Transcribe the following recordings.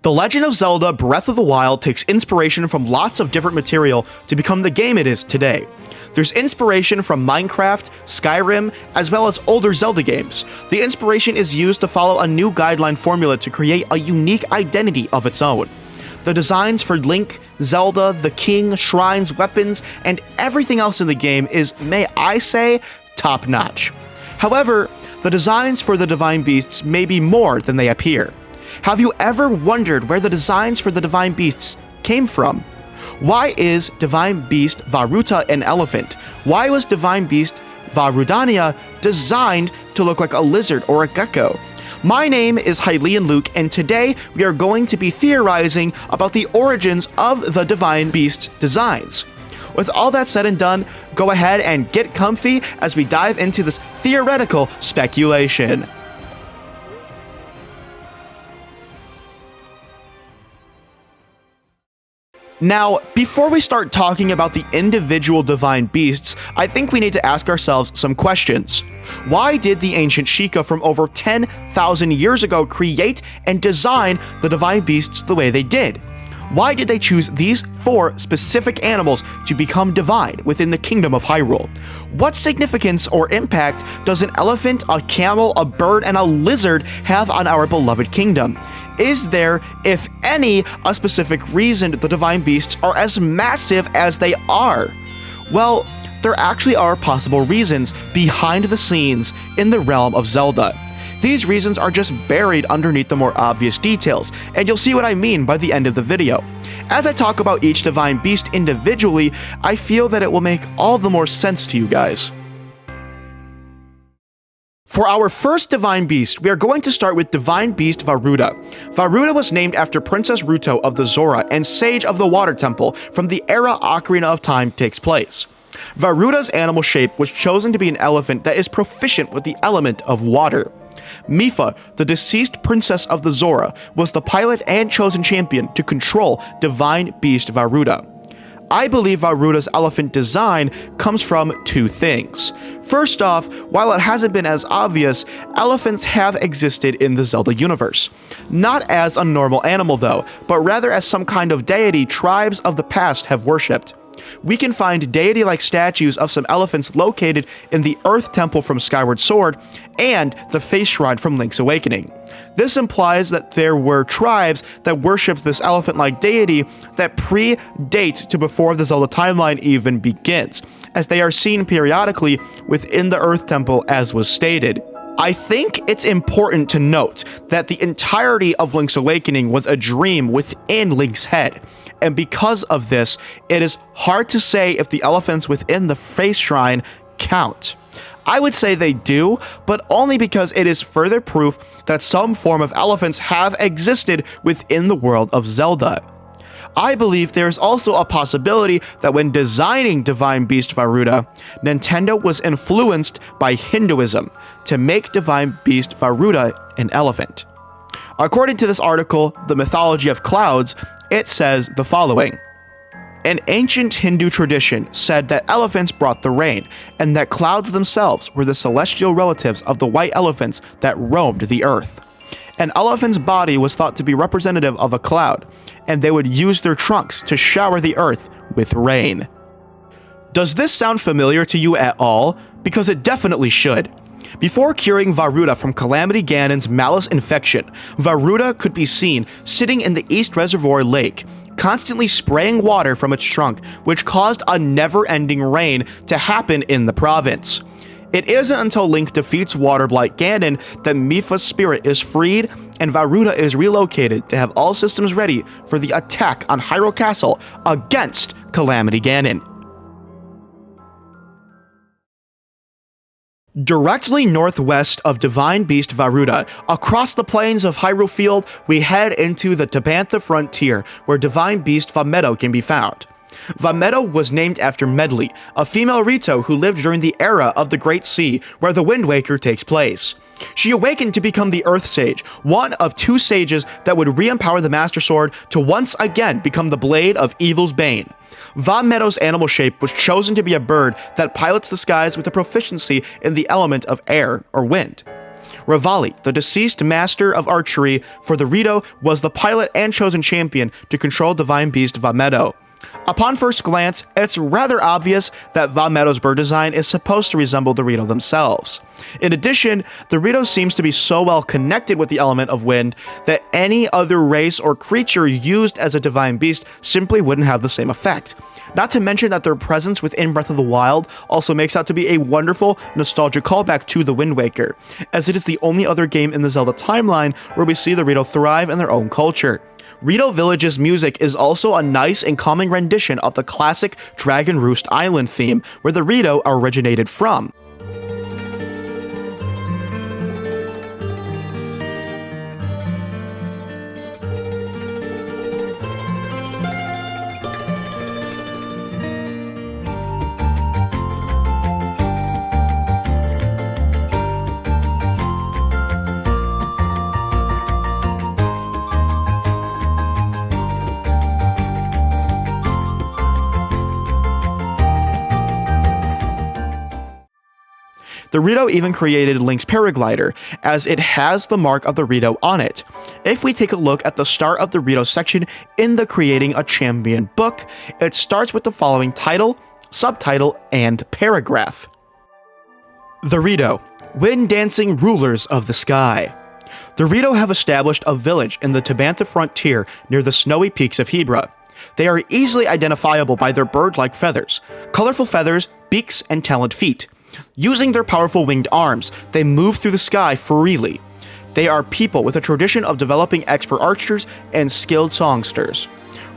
The Legend of Zelda Breath of the Wild takes inspiration from lots of different material to become the game it is today. There's inspiration from Minecraft, Skyrim, as well as older Zelda games. The inspiration is used to follow a new guideline formula to create a unique identity of its own. The designs for Link, Zelda, the King, shrines, weapons, and everything else in the game is, may I say, top-notch. However, the designs for the Divine Beasts may be more than they appear. Have you ever wondered where the designs for the Divine Beasts came from? Why is Divine Beast Varuda an elephant? Why was Divine Beast Varudania designed to look like a lizard or a gecko? My name is HylianLuke, and today we are going to be theorizing about the origins of the Divine Beast designs. With all that said and done, go ahead and get comfy as we dive into this theoretical speculation. Now, before we start talking about the individual divine beasts, I think we need to ask ourselves some questions. Why did the ancient Sheikah from over 10,000 years ago create and design the divine beasts the way they did? Why did they choose these 4 specific animals to become divine within the Kingdom of Hyrule? What significance or impact does an elephant, a camel, a bird, and a lizard have on our beloved kingdom? Is there, if any, a specific reason the divine beasts are as massive as they are? Well, there actually are possible reasons behind the scenes in the realm of Zelda. These reasons are just buried underneath the more obvious details, and you'll see what I mean by the end of the video. As I talk about each divine beast individually, I feel that it will make all the more sense to you guys. For our first divine beast, we are going to start with Divine Beast Varuda. Varuda was named after Princess Ruto of the Zora and Sage of the Water Temple from the era Ocarina of Time takes place. Varuda's animal shape was chosen to be an elephant that is proficient with the element of water. Mipha, the deceased princess of the Zora, was the pilot and chosen champion to control Divine Beast Varuda. I believe Varuda's elephant design comes from 2 things. First off, while it hasn't been as obvious, elephants have existed in the Zelda universe. Not as a normal animal though, but rather as some kind of deity tribes of the past have worshipped. We can find deity-like statues of some elephants located in the Earth Temple from Skyward Sword and the Face Shrine from Link's Awakening. This implies that there were tribes that worshipped this elephant-like deity that predate to before the Zelda timeline even begins, as they are seen periodically within the Earth Temple as was stated. I think it's important to note that the entirety of Link's Awakening was a dream within Link's head, and because of this, it is hard to say if the elephants within the Face Shrine count. I would say they do, but only because it is further proof that some form of elephants have existed within the world of Zelda. I believe there is also a possibility that when designing Divine Beast Varuda, Nintendo was influenced by Hinduism to make Divine Beast Varuda an elephant. According to this article, The Mythology of Clouds, it says the following. An ancient Hindu tradition said that elephants brought the rain, and that clouds themselves were the celestial relatives of the white elephants that roamed the earth. An elephant's body was thought to be representative of a cloud, and they would use their trunks to shower the earth with rain. Does this sound familiar to you at all? Because it definitely should. Before curing Varuda from Calamity Ganon's malice infection, Varuda could be seen sitting in the East Reservoir Lake, constantly spraying water from its trunk, which caused a never-ending rain to happen in the province. It isn't until Link defeats Water Blight Ganon that Mipha's spirit is freed and Varuda is relocated to have all systems ready for the attack on Hyrule Castle against Calamity Ganon. Directly northwest of Divine Beast Varuda, across the plains of Hyrule Field, we head into the Tabantha frontier, where Divine Beast Vametto can be found. Vametto was named after Medli, a female Rito who lived during the era of the Great Sea, where the Wind Waker takes place. She awakened to become the Earth Sage, one of 2 sages that would re-empower the Master Sword to once again become the Blade of Evil's Bane. Vametto's animal shape was chosen to be a bird that pilots the skies with a proficiency in the element of air or wind. Revali, the deceased master of archery for the Rito, was the pilot and chosen champion to control divine beast Vametto. Upon first glance, it's rather obvious that Vametto's bird design is supposed to resemble the Rito themselves. In addition, the Rito seems to be so well connected with the element of wind that any other race or creature used as a divine beast simply wouldn't have the same effect. Not to mention that their presence within Breath of the Wild also makes out to be a wonderful, nostalgic callback to The Wind Waker, as it is the only other game in the Zelda timeline where we see the Rito thrive in their own culture. Rito Village's music is also a nice and calming rendition of the classic Dragon Roost Island theme, where the Rito originated from. The Rito even created Link's paraglider, as it has the mark of the Rito on it. If we take a look at the start of the Rito section in the Creating a Champion book, it starts with the following title, subtitle, and paragraph. The Rito, wind dancing rulers of the sky. The Rito have established a village in the Tabantha frontier near the snowy peaks of Hebra. They are easily identifiable by their bird-like feathers, colorful feathers, beaks, and taloned feet. Using their powerful winged arms, they move through the sky freely. They are people with a tradition of developing expert archers and skilled songsters.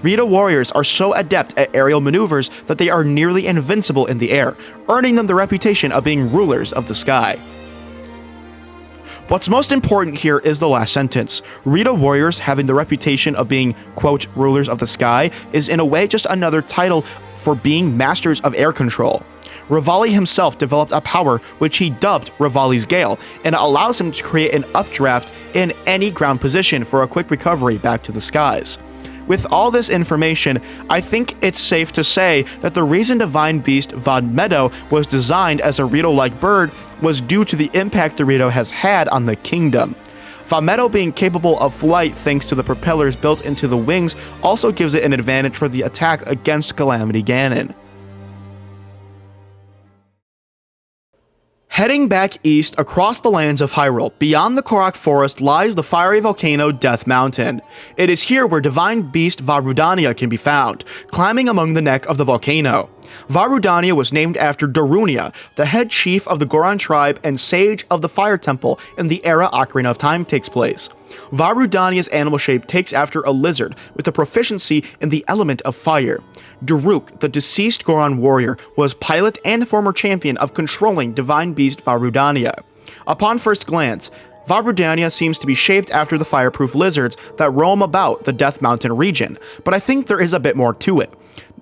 Rito warriors are so adept at aerial maneuvers that they are nearly invincible in the air, earning them the reputation of being rulers of the sky. What's most important here is the last sentence. Rito warriors having the reputation of being, quote, rulers of the sky is in a way just another title for being masters of air control. Revali himself developed a power which he dubbed Revali's Gale, and it allows him to create an updraft in any ground position for a quick recovery back to the skies. With all this information, I think it's safe to say that the reason Divine Beast Vametto was designed as a Rito-like bird was due to the impact the Rito has had on the kingdom. Vametto being capable of flight thanks to the propellers built into the wings also gives it an advantage for the attack against Calamity Ganon. Heading back east across the lands of Hyrule, beyond the Korok Forest lies the fiery volcano Death Mountain. It is here where divine beast Varudania can be found, climbing among the neck of the volcano. Varudania was named after Darunia, the head chief of the Goron tribe and sage of the Fire Temple in the era Ocarina of Time takes place. Varudania's animal shape takes after a lizard with a proficiency in the element of fire. Daruk, the deceased Goron warrior, was pilot and former champion of controlling divine beast Varudania. Upon first glance, Varudania seems to be shaped after the fireproof lizards that roam about the Death Mountain region, but I think there is a bit more to it.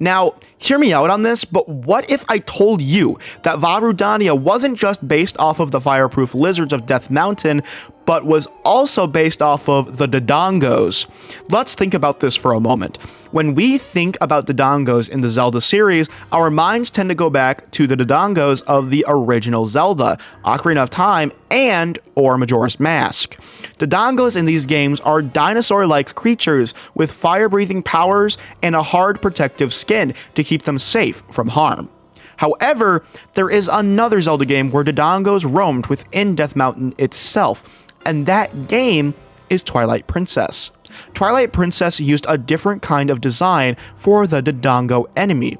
Now, hear me out on this, but what if I told you that Varudania wasn't just based off of the fireproof lizards of Death Mountain, but was also based off of the Dodongos? Let's think about this for a moment. When we think about Dodongos in the Zelda series, our minds tend to go back to the Dodongos of the original Zelda, Ocarina of Time, and or Majora's Mask. Dodongos in these games are dinosaur-like creatures with fire-breathing powers and a hard protective skin to keep them safe from harm. However, there is another Zelda game where Dodongos roamed within Death Mountain itself, and that game is Twilight Princess. Twilight Princess used a different kind of design for the Dodongo enemy.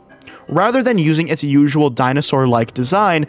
Rather than using its usual dinosaur-like design,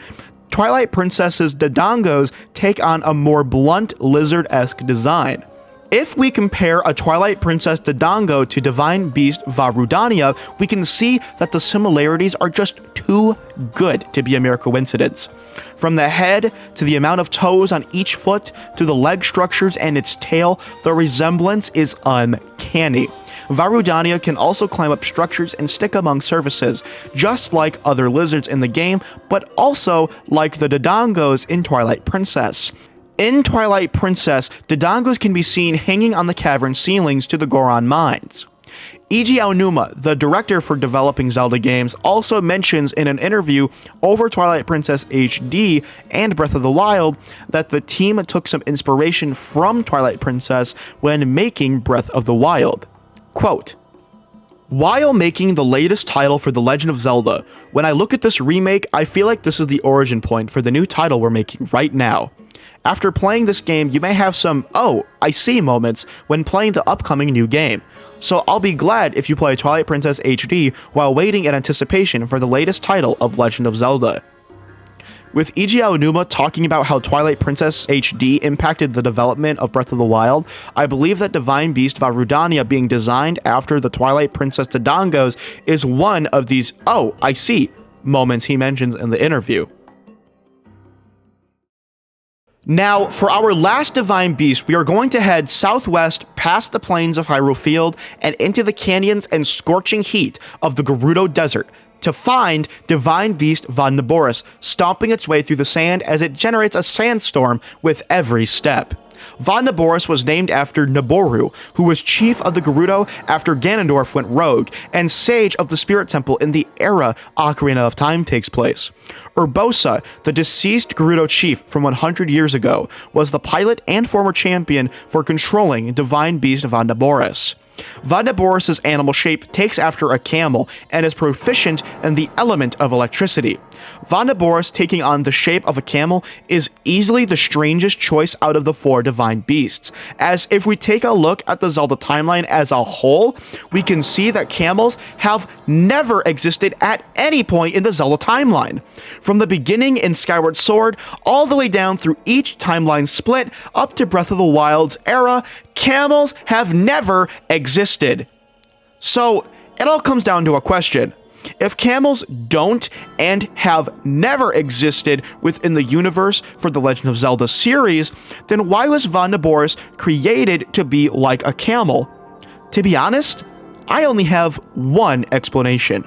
Twilight Princess's Dodongos take on a more blunt lizard-esque design. If we compare a Twilight Princess Dodongo to Divine Beast Varudania, we can see that the similarities are just too good to be a mere coincidence. From the head, to the amount of toes on each foot, to the leg structures and its tail, the resemblance is uncanny. Varudania can also climb up structures and stick among surfaces, just like other lizards in the game, but also like the Dodongos in Twilight Princess. In Twilight Princess, Dodongos can be seen hanging on the cavern ceilings to the Goron mines. Eiji Aonuma, the director for developing Zelda games, also mentions in an interview over Twilight Princess HD and Breath of the Wild that the team took some inspiration from Twilight Princess when making Breath of the Wild. Quote, "While making the latest title for The Legend of Zelda, when I look at this remake, I feel like this is the origin point for the new title we're making right now. After playing this game, you may have some, oh, I see moments when playing the upcoming new game. So I'll be glad if you play Twilight Princess HD while waiting in anticipation for the latest title of Legend of Zelda." With Eiji Aonuma talking about how Twilight Princess HD impacted the development of Breath of the Wild, I believe that Divine Beast Varudania being designed after the Twilight Princess Dodongos is one of these, oh, I see, moments he mentions in the interview. Now, for our last Divine Beast, we are going to head southwest past the plains of Hyrule Field and into the canyons and scorching heat of the Gerudo Desert to find Divine Beast Vandaboris stomping its way through the sand as it generates a sandstorm with every step. Vandaboris was named after Naboru, who was chief of the Gerudo after Ganondorf went rogue, and sage of the Spirit Temple in the era Ocarina of Time takes place. Urbosa, the deceased Gerudo chief from 100 years ago, was the pilot and former champion for controlling Divine Beast Vandaboris. Vandaboris' animal shape takes after a camel and is proficient in the element of electricity. Vandaboris taking on the shape of a camel is easily the strangest choice out of the 4 divine beasts, as if we take a look at the Zelda timeline as a whole, we can see that camels have never existed at any point in the Zelda timeline. From the beginning in Skyward Sword, all the way down through each timeline split, up to Breath of the Wild's era, camels have never existed. So, it all comes down to a question. If camels don't and have never existed within the universe for the Legend of Zelda series, then why was Vandaboris created to be like a camel? To be honest, I only have one explanation.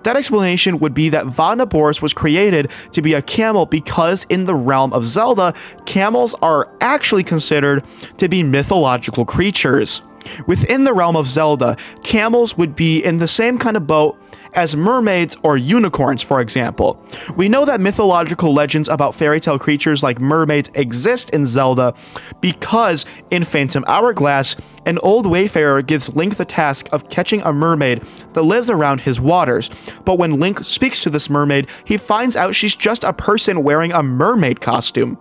That explanation would be that Vandaboris was created to be a camel because in the realm of Zelda, camels are actually considered to be mythological creatures. Within the realm of Zelda, camels would be in the same kind of boat as mermaids or unicorns, for example. We know that mythological legends about fairy tale creatures like mermaids exist in Zelda because in Phantom Hourglass, an old wayfarer gives Link the task of catching a mermaid that lives around his waters. But when Link speaks to this mermaid, he finds out she's just a person wearing a mermaid costume.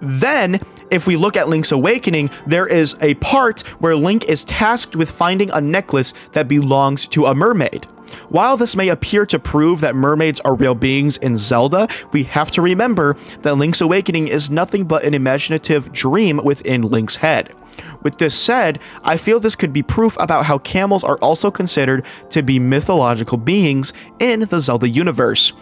Then, if we look at Link's Awakening, there is a part where Link is tasked with finding a necklace that belongs to a mermaid. While this may appear to prove that mermaids are real beings in Zelda, we have to remember that Link's Awakening is nothing but an imaginative dream within Link's head. With this said, I feel this could be proof about how camels are also considered to be mythological beings in the Zelda universe.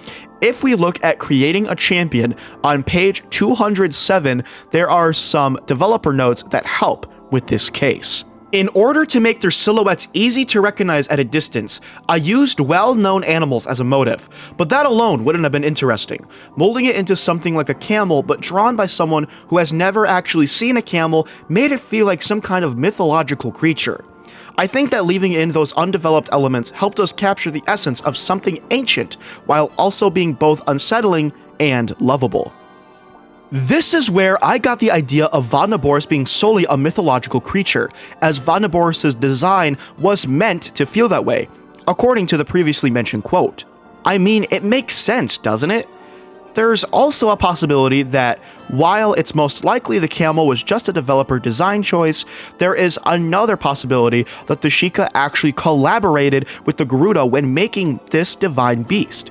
If we look at creating a champion, on page 207, there are some developer notes that help with this case. In order to make their silhouettes easy to recognize at a distance, I used well-known animals as a motive, but that alone wouldn't have been interesting. Molding it into something like a camel but drawn by someone who has never actually seen a camel made it feel like some kind of mythological creature. I think that leaving in those undeveloped elements helped us capture the essence of something ancient while also being both unsettling and lovable. This is where I got the idea of Vandaboris being solely a mythological creature, as Vandaboris' design was meant to feel that way, according to the previously mentioned quote. I mean, it makes sense, doesn't it? There's also a possibility that, while it's most likely the camel was just a developer design choice, there is another possibility that the Sheikah actually collaborated with the Gerudo when making this divine beast.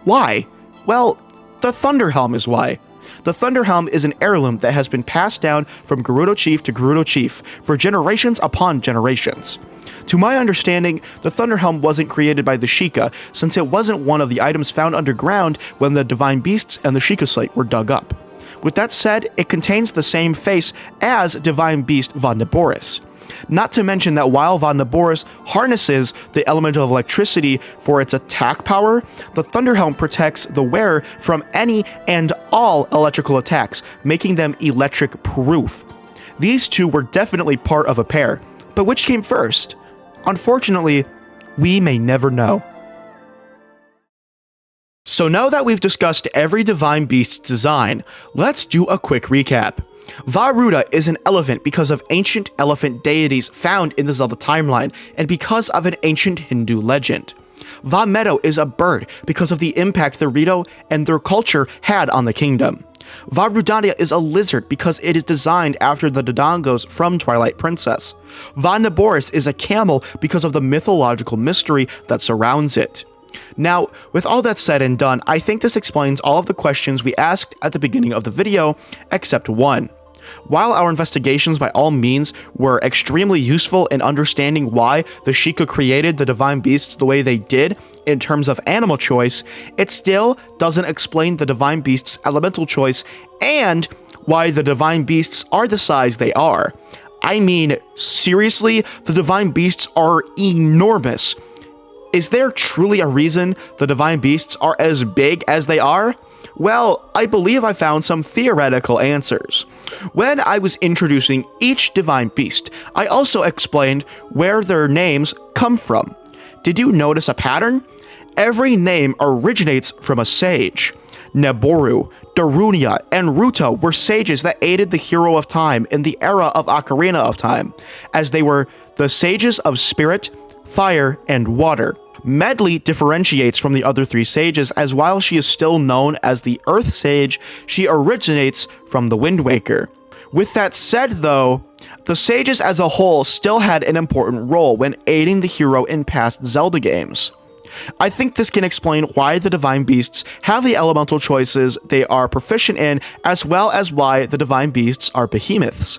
Why? Well, the Thunder Helm is why. The Thunder Helm is an heirloom that has been passed down from Gerudo Chief to Gerudo Chief for generations upon generations. To my understanding, the Thunder Helm wasn't created by the Sheikah, since it wasn't one of the items found underground when the Divine Beasts and the Sheikah Slate were dug up. With that said, it contains the same face as Divine Beast Vandaboris. Not to mention that while Vandaboris harnesses the element of electricity for its attack power, the Thunderhelm protects the wearer from any and all electrical attacks, making them electric-proof. These two were definitely part of a pair, but which came first? Unfortunately, We may never know. So now that we've discussed every divine beast's design, let's do a quick recap. Varuda is an elephant because of ancient elephant deities found in the Zelda timeline and because of an ancient Hindu legend. Vametto is a bird because of the impact the Rito and their culture had on the kingdom. Varudania is a lizard because it is designed after the Dodongos from Twilight Princess. Vandaboris is a camel because of the mythological mystery that surrounds it. Now, with all that said and done, I think this explains all of the questions we asked at the beginning of the video, except one. While our investigations by all means were extremely useful in understanding why the Sheikah created the divine beasts the way they did in terms of animal choice, it still doesn't explain the divine beasts' elemental choice and why the divine beasts are the size they are. I mean, seriously, the divine beasts are enormous. Is there truly a reason the divine beasts are as big as they are? Well, I believe I found some theoretical answers. When I was introducing each divine beast, I also explained where their names come from. Did you notice a pattern? Every name originates from a sage. Neboru, Darunia, and Ruto were sages that aided the hero of time in the era of Ocarina of Time, as they were the sages of spirit, fire, and water. Medley differentiates from the other three sages, as while she is still known as the Earth Sage, she originates from the Wind Waker. With that said though, the sages as a whole still had an important role when aiding the hero in past Zelda games. I think this can explain why the divine beasts have the elemental choices they are proficient in, as well as why the divine beasts are behemoths.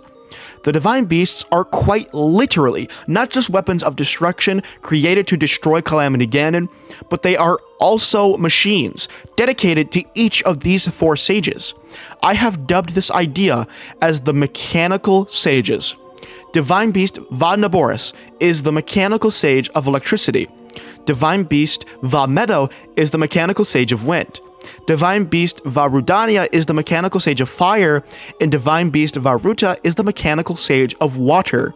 The divine beasts are quite literally not just weapons of destruction created to destroy Calamity Ganon, but they are also machines dedicated to each of these four sages. I have dubbed this idea as the mechanical sages. Divine beast Vandaboris is the mechanical sage of electricity. Divine beast Vametto is the mechanical sage of wind. Divine beast Varudania is the mechanical sage of fire, and divine beast Varuda is the mechanical sage of water.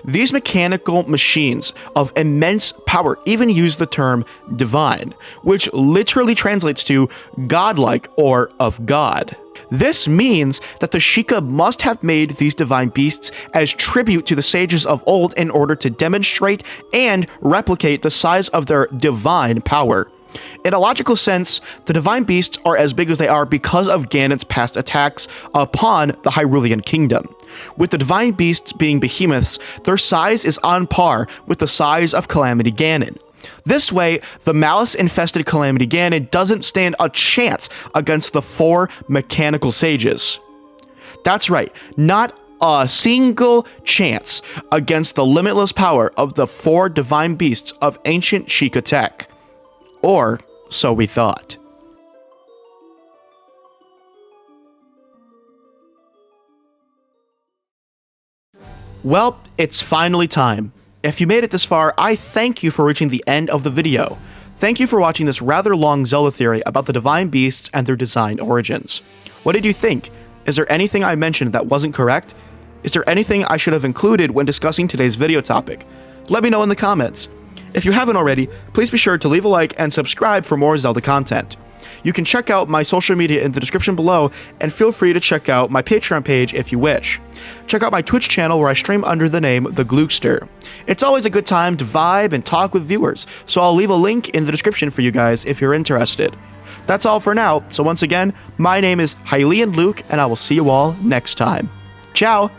These mechanical machines of immense power even use the term divine, which literally translates to godlike or of God. This means that the Sheikah must have made these divine beasts as tribute to the sages of old in order to demonstrate and replicate the size of their divine power. In a logical sense, the divine beasts are as big as they are because of Ganon's past attacks upon the Hylian kingdom. With the divine beasts being behemoths, their size is on par with the size of Calamity Ganon. This way, the malice-infested Calamity Ganon doesn't stand a chance against the four mechanical sages. That's right, not a single chance against the limitless power of the four divine beasts of ancient Sheikah tech. Or so we thought. Well, it's finally time. If you made it this far, I thank you for reaching the end of the video. Thank you for watching this rather long Zelda theory about the divine beasts and their design origins. What did you think? Is there anything I mentioned that wasn't correct? Is there anything I should have included when discussing today's video topic? Let me know in the comments. If you haven't already, please be sure to leave a like and subscribe for more Zelda content. You can check out my social media in the description below, and feel free to check out my Patreon page if you wish. Check out my Twitch channel where I stream under the name The Glukester. It's always a good time to vibe and talk with viewers, so I'll leave a link in the description for you guys if you're interested. That's all for now, so once again, my name is HylianLuke, and I will see you all next time. Ciao!